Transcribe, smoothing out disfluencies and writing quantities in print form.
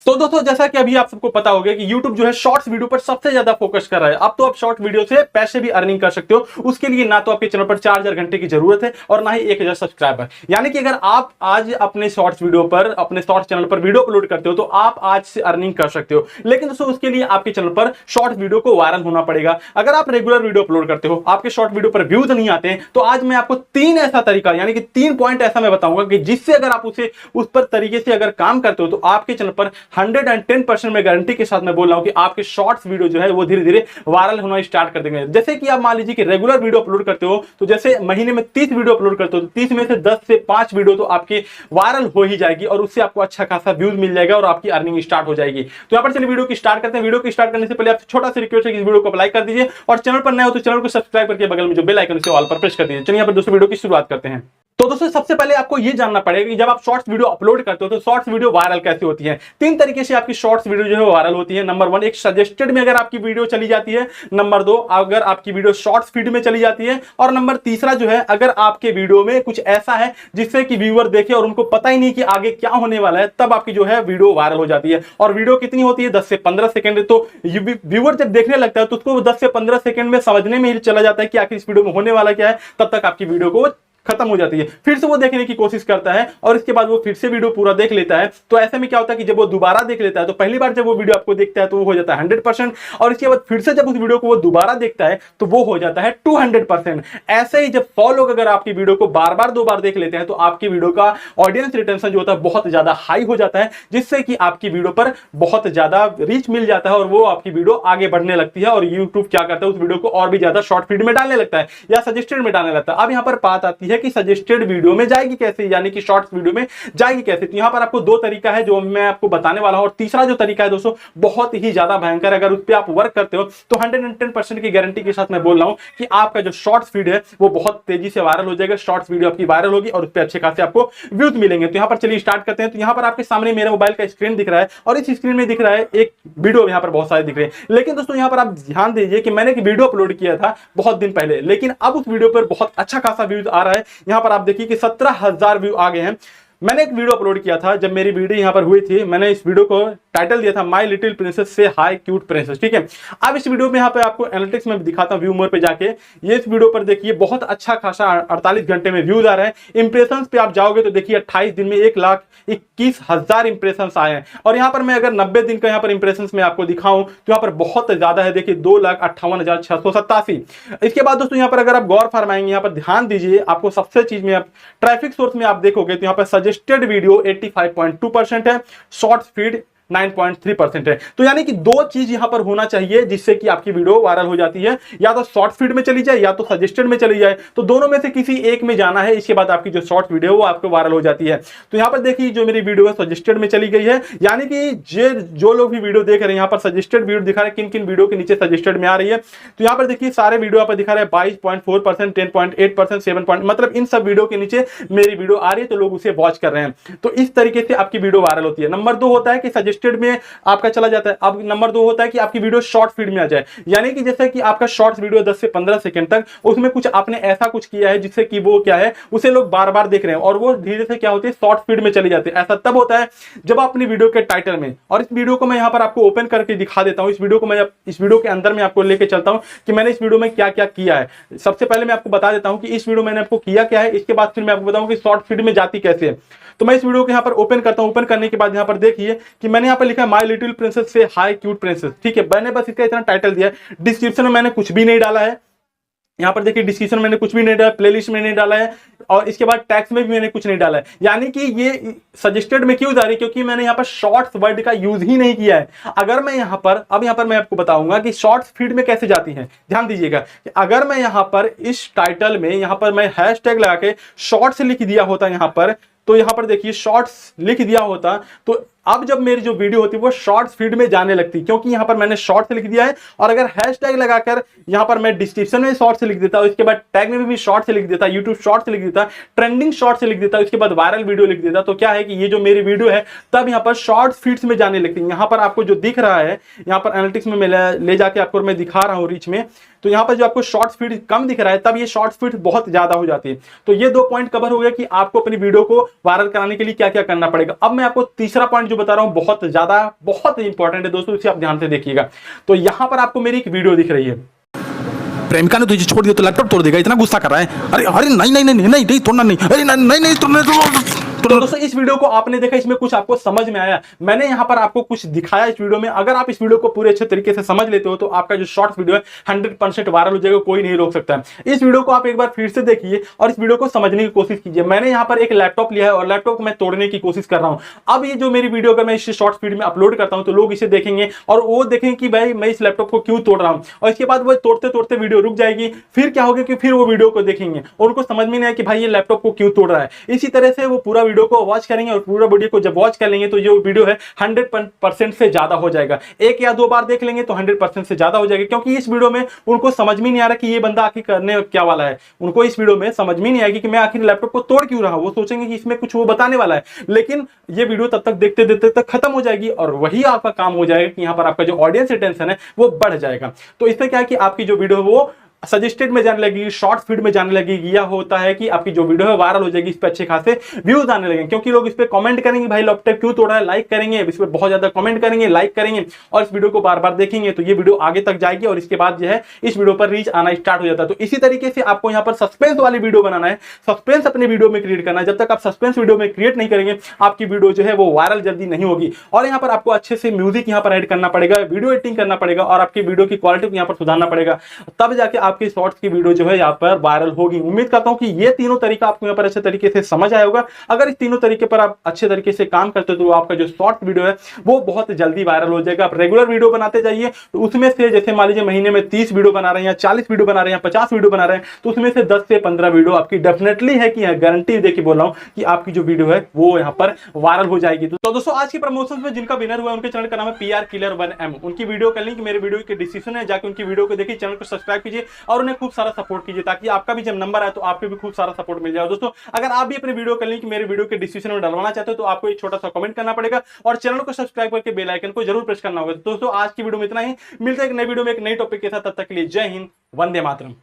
तो दोस्तों जैसा कि अभी आप सबको पता होगा कि YouTube जो है शॉर्ट्स वीडियो पर सबसे ज्यादा फोकस कर रहा है। अब तो आप शॉर्ट वीडियो से पैसे भी अर्निंग कर सकते हो। उसके लिए ना तो आपके चैनल पर 4000 घंटे की जरूरत है और ना ही 1000 सब्सक्राइबर। यानी कि अगर आप आज अपने शॉर्ट्स वीडियो पर, अपने शॉर्ट्स चैनल पर वीडियो अपलोड करते हो तो आप आज से अर्निंग कर सकते हो। लेकिन दोस्तों उसके लिए आपके चैनल पर शॉर्ट वीडियो को वायरल होना पड़ेगा। अगर आप रेगुलर वीडियो अपलोड करते हो, आपके शॉर्ट वीडियो पर व्यूज नहीं आते हैं, तो आज मैं आपको 3 ऐसा तरीका, यानी कि 3 पॉइंट ऐसा मैं बताऊंगा कि जिससे अगर आप उस पर तरीके से अगर काम करते हो तो आपके चैनल पर 110% मैं गारंटी के साथ मैं बोल रहा हूं कि आपके शॉर्ट्स वीडियो जो है वो धीरे धीरे वायरल होना स्टार्ट कर देंगे। जैसे कि आप मान लीजिए कि रेगुलर वीडियो अपलोड करते हो, तो जैसे महीने में 30 वीडियो अपलोड करते हो तो 30 में से 10 से 5 वीडियो तो आपके वायरल हो ही जाएगी और उससे आपको अच्छा खासा व्यूज मिल जाएगा और आपकी अर्निंग स्टार्ट हो जाएगी। तो यहां पर चलिए वीडियो की स्टार्ट करते हैं। वीडियो की स्टार्ट करने से पहले आपसे छोटा सा रिक्वेस्ट है कि इस वीडियो को लाइक कर दीजिए और चैनल पर नए हो तो चैनल को सब्सक्राइब करके बगल में जो बेल आइकन है ऑल पर प्रेस कर दीजिए। चलिए यहां पर दोस्तों वीडियो की शुरुआत करते हैं। तो दोस्तों सबसे पहले आपको यह जानना पड़ेगा कि जब आप शॉर्ट्स वीडियो अपलोड करते हो तो शॉर्ट्स वीडियो वायरल कैसे होती है। 3 तरीके से आपकी शॉर्ट्स वीडियो जो है वायरल होती है। नंबर 1, एक सजेस्टेड में अगर आपकी वीडियो चली जाती है। नंबर 2, अगर आपकी वीडियो शॉर्ट्स फीड में चली जाती है। और नंबर तीसरा जो है, अगर आपके वीडियो में कुछ ऐसा है जिससे कि व्यूअर देखे और उनको पता ही नहीं कि आगे क्या होने वाला है, तब आपकी जो है वीडियो वायरल हो जाती है। और वीडियो कितनी होती है, 10 से 15 सेकंड। तो व्यूअर जब देखने लगता है तो उसको 10 से 15 सेकंड में समझने में ही चला जाता है कि आखिर इस वीडियो में होने वाला क्या है। तब तक आपकी वीडियो को खत्म हो जाती है। फिर से वो देखने की कोशिश करता है और इसके बाद वो फिर से वीडियो पूरा देख लेता है। तो ऐसे में क्या होता है कि जब वो दोबारा देख लेता है तो पहली बार जब वो वीडियो आपको देखता है तो वो हो जाता है 100%, और इसके बाद फिर से जब उस वीडियो को वो दोबारा देखता है तो वो हो जाता है 200%। ऐसे ही जब 100 लोग अगर आपकी वीडियो को बार बार 2 बार देख लेते हैं तो आपकी वीडियो का ऑडियंस रिटेंशन जो होता है बहुत ज्यादा हाई हो जाता है, जिससे कि आपकी वीडियो पर बहुत ज्यादा रीच मिल जाता है और वो आपकी वीडियो आगे बढ़ने लगती है। और यूट्यूब क्या करता है, उस वीडियो को और भी ज्यादा शॉर्ट फीड में डालने लगता है या सजेस्टेड में डालने लगता है। अब यहाँ पर बात आती है कि सजेस्टेड वीडियो में जाएगी कैसे, यानी कि शॉर्ट्स वीडियो में जाएगी कैसे। तो यहां पर आपको 2 तरीका है जो मैं आपको बताने वाला हूं। और तीसरा जो तरीका है दोस्तों बहुत ही ज्यादा भयंकर, अगर उस पर आप वर्क करते हो तो 110% की गारंटी के साथ मैं बोल रहा हूं कि आपका जो शॉर्ट्स फीड है वो बहुत तेजी से वायरल हो जाएगा। शॉर्ट्स वीडियो आपकी वायरल होगी और उस पर अच्छे खासे आपको व्यूज मिलेंगे। तो यहां पर चलिए स्टार्ट करते हैं। तो यहां पर आपके सामने मेरे मोबाइल का स्क्रीन दिख रहा है और इस स्क्रीन में दिख रहा है एक वीडियो, यहां पर बहुत सारे दिख रहे हैं। लेकिन दोस्तों यहां पर आप ध्यान दीजिए कि मैंने एक वीडियो अपलोड किया था बहुत दिन पहले, लेकिन अब उस वीडियो पर बहुत अच्छा खासा व्यूज आ रहा है। यहां पर आप देखिए कि 17,000 व्यू आ गए हैं। मैंने एक वीडियो अपलोड किया था, जब मेरी वीडियो यहां पर हुई थी, मैंने इस वीडियो को टाइटल दिया था माय लिटिल प्रिंसेस से हाय क्यूट प्रिंसेस। ठीक है, अब इस वीडियो में यहां पे आपको एनालिटिक्स में दिखाता हूं, व्यू मोर पे जाके ये इस वीडियो पर देखिए बहुत अच्छा खासा 48 घंटे में व्यूज आ रहे हैं। इंप्रेशंस पे आप जाओगे तो देखिए 28 दिन में 1,21,000 इंप्रेशंस आए हैं। और यहां पर मैं अगर 90 दिन का यहां पर इंप्रेशंस में आपको दिखाऊं तो यहां पर बहुत ज्यादा है, देखिए 2,58,687। इसके बाद दोस्तों यहां पर अगर आप गौर फरमाएंगे, यहां पर ध्यान दीजिए, आपको सबसे चीज में आप ट्रैफिक सोर्स में आप देखोगे तो यहां पर सजेस्टेड वीडियो 85.2% है, शॉर्ट्स फीड 9.3% है। तो यानी कि 2 चीज यहां पर होना चाहिए जिससे कि आपकी वीडियो वायरल हो जाती है, या तो शॉर्ट फीड में चली जाए या तो सजेस्टेड में चली जाए। तो दोनों में से किसी एक में जाना है, इसके बाद आपकी जो शॉर्ट वीडियो है वो आपको वायरल हो जाती है। तो यहां पर देखिए जो मेरी वीडियो है सजेस्टेड में चली गई है, यानी कि जो लोग भी वीडियो देख रहे हैं यहां पर सजेस्टेड वीडियो दिखा रहे हैं, किन किन वीडियो के नीचे सजेस्टेड में आ रही है। तो यहां पर देखिए सारे वीडियो यहाँ पर दिखा रहे हैं 22.4%, 10.8%, 7. मतलब इन सब वीडियो के नीचे मेरी वीडियो आ रही है तो लोग उसे वॉच कर रहे हैं। तो इस तरीके से आपकी वीडियो वायरल होती है। नंबर 2 होता है कि सजेस्टेड में आपका चला जाता है। अब नंबर 2 होता है कि आपकी वीडियो शॉर्ट फीड में आ जाए, यानी कि जैसे कि आपका शॉर्ट्स वीडियो 10 से 15 सेकंड तक, उसमें कुछ आपने ऐसा कुछ किया है जिससे कि वो क्या है, उसे लोग बार बार देख रहे हैं और वो धीरे से क्या होती है, शॉर्ट फीड में चली जाती है। ऐसा तब होता है जब आप अपनी वीडियो के टाइटल में, और इस वीडियो को मैं यहां पर आपको ओपन करके दिखा देता हूं, इस वीडियो के अंदर मैं आपको लेके चलता हूं कि मैंने इस वीडियो में क्या क्या किया है। सबसे पहले मैं आपको बता देता हूं कि इस वीडियो में मैंने आपको किया क्या है, इसके बाद फिर मैं आपको बताऊं कि शॉर्ट फीड में जाती कैसे है। तो मैं इस वीडियो को यहां पर ओपन करता हूं। ओपन करने के बाद यहां पर देखिए कि मैंने यहां पर लिखा है माय लिटिल प्रिंसेस से हाय क्यूट प्रिंसेस। ठीक है, मैंने बस इसका इतना टाइटल दिया है। डिस्क्रिप्शन में मैंने कुछ भी नहीं डाला है। यहां पर देखिए डिस्क्रिप्शन मैंने कुछ भी नहीं डाला, प्लेलिस्ट में नहीं डाला है, और इसके बाद टैक्स में भी मैंने कुछ नहीं डाला है। यानी कि ये सजेस्टेड में क्यों जा रही है, क्योंकि मैंने यहां पर शॉर्ट्स वर्ड का यूज ही नहीं किया है। अगर मैं यहां पर मैं आपको बताऊंगा कि शॉर्ट्स फीड में कैसे जाती है। ध्यान दीजिएगा कि अगर मैं यहां पर इस टाइटल में यहां पर मैं हैशटैग लगा के शॉर्ट्स लिख दिया होता यहां पर, तो यहां पर देखिए शॉर्ट्स लिख दिया होता, तो अब जब मेरी जो वीडियो होती है वो शॉर्ट्स फीड में जाने लगती, क्योंकि यहां पर मैंने शॉर्ट्स लिख दिया है। और अगर हैशटैग लगाकर यहां पर मैं डिस्क्रिप्शन में शॉर्ट्स लिख देता हूं, इसके बाद टैग में भी शॉर्ट्स लिख देता, यूट्यूब शॉर्ट्स लिख देता, ट्रेंडिंग शॉर्ट्स लिख देता, उसके बाद वायरल वीडियो लिख देता, तो क्या है कि ये जो मेरी वीडियो है तब यहां पर शॉर्ट्स फीड्स में जाने लगती है। यहां पर आपको जो दिख रहा है, यहां पर एनालिटिक्स में ले जाके आपको मैं दिखा रहा हूं रीच में, तो यहां पर जो आपको शॉर्ट्स फीड कम दिख रहा है तब ये शॉर्ट्स फीड बहुत ज्यादा हो जाती है। तो ये 2 पॉइंट कवर हो गया कि आपको अपनी वीडियो को वायरल कराने के लिए क्या क्या करना पड़ेगा। अब मैं आपको तीसरा पॉइंट जो बता रहा हूं बहुत इंपॉर्टेंट है दोस्तों, इसे आप ध्यान से देखिएगा। तो यहां पर आपको मेरी एक वीडियो दिख रही है, प्रेमिका ने तुझे छोड़ दिया तो लैपटॉप तोड़ देगा, इतना गुस्सा कर रहा है। अरे अरे नहीं नहीं नहीं नहीं नहीं तोड़ना नहीं, अरे नहीं नहीं नहीं तोड़ना तो दोस्तों इस वीडियो को आपने देखा, इसमें कुछ आपको समझ में आया? मैंने यहां पर आपको कुछ दिखाया इस वीडियो में। अगर आप इस वीडियो को पूरे अच्छे तरीके से समझ लेते हो तो आपका जो शॉर्ट्स वीडियो है 100% वायरल हो जाएगा, कोई नहीं रोक सकता है। इस वीडियो को आप एक बार फिर से देखिए और इस वीडियो को समझने की कोशिश कीजिए। मैंने यहां पर एक लैपटॉप लिया है और लैपटॉप को मैं तोड़ने की कोशिश कर रहा हूं। अब ये जो मेरी वीडियो अगर मैं इस शॉर्ट फीड में अपलोड करता हूं तो लोग इसे देखेंगे और वो देखेंगे कि भाई मैं इस लैपटॉप को क्यों तोड़ रहा हूं, और इसके बाद वो तोड़ते तोड़ते वीडियो रुक जाएगी। फिर क्या होगा कि फिर वो वीडियो को देखेंगे और उनको समझ में नहीं आया कि भाई ये लैपटॉप को क्यों तोड़ रहा है। इसी तरह से वो पूरा वीडियो को वॉच करेंगे और पूरा वीडियो को जब वॉच कर लेंगे तो जो वीडियो है 100% से ज्यादा हो जाएगा। एक या दो बार देख लेंगे तो 100% से ज्यादा हो जाएगा, क्योंकि इस वीडियो में उनको समझ में नहीं आ रहा कि ये बंदा आखिर करने क्या वाला है। उनको इस वीडियो में समझ में नहीं आएगी कि मैं आखिर लैपटॉप को तोड़ क्यों रहा हूं। वो सोचेंगे कि इसमें कुछ वो बताने वाला है, लेकिन ये वीडियो तब तक देखते देखते तक खत्म हो जाएगी और वही आपका काम हो जाएगा कि यहां पर आपका जो ऑडियंस अटेंशन है वो बढ़ जाएगा। तो इससे क्या है कि आपकी जो वीडियो है वो सजेस्टेड में जाने लगेगी, शॉर्ट फीड में जाने लगेगी, या होता है कि आपकी जो वीडियो है वायरल हो जाएगी, इस पे अच्छे खासे व्यूज आने लगेंगे, क्योंकि लोग इस पे कमेंट करेंगे भाई लैपटॉप क्यों तोड़ा है, लाइक करेंगे, इस पे बहुत ज्यादा कमेंट करेंगे, लाइक करेंगे और इस वीडियो को बार बार देखेंगे तो ये वीडियो आगे तक जाएगी और इसके बाद जो है इस वीडियो पर रीच आना स्टार्ट हो जाता है। तो इसी तरीके से आपको यहाँ पर सस्पेंस वाली वीडियो बनाना है, सस्पेंस अपने वीडियो में क्रिएट करना है। जब तक आप सस्पेंस वीडियो में क्रिएट नहीं करेंगे आपकी वीडियो जो है वो वायरल जल्दी नहीं होगी। और यहाँ पर आपको अच्छे से म्यूजिक यहाँ पर ऐड करना पड़ेगा, वीडियो एडिटिंग करना पड़ेगा और आपकी वीडियो की क्वालिटी को यहाँ पर सुधारना पड़ेगा, तब जाके आपकी शॉर्ट्स की वीडियो जो है यहाँ पर वायरल होगी। उम्मीद करता हूं कि ये तीनों तरीका आपको यहाँ पर अच्छे तरीके से समझ आया होगा। अगर इस तीनों तरीके पर आप अच्छे तरीके से काम करते हो तो आपका जो शॉर्ट वीडियो है वो बहुत जल्दी वायरल हो जाएगा। आप रेगुलर वीडियो बनाते जाइए तो उसमें से जैसे मान लीजिए महीने में 30 वीडियो बना रहे हैं या 40 वीडियो बना रहे हैं, 50 वीडियो बना रहे हैं, तो उसमें से 10 से 15 वीडियो आपकी डेफिनेटली है कि गारंटी देके बोल रहा हूं कि आपकी जो वीडियो है वो यहाँ पर वायरल हो जाएगी। तो दोस्तों आज की प्रमोशन में जिनका विनर हुआ उनके चैनल का नाम है PR Killer 1M। उनकी वीडियो का लिंक मेरे वीडियो के डिस्क्रिप्शन है, जाकर उनकी वीडियो को देखिए, चैनल को सब्सक्राइब कीजिए और उन्हें खूब सारा सपोर्ट कीजिए ताकि आपका भी जब नंबर आए तो आपको भी खूब सारा सपोर्ट मिल जाए। दोस्तों अगर आप भी अपने वीडियो का लिंक मेरे वीडियो के डिस्क्रिप्शन में डलवाना चाहते हो तो आपको एक छोटा सा कमेंट करना पड़ेगा और चैनल को सब्सक्राइब करके बेल आइकन को जरूर प्रेस करना होगा। दोस्तों आज की वीडियो में इतना ही, मिलते हैं एक नई वीडियो में एक नई टॉपिक के साथ, तब तक के लिए जय हिंद, वंदे मातरम।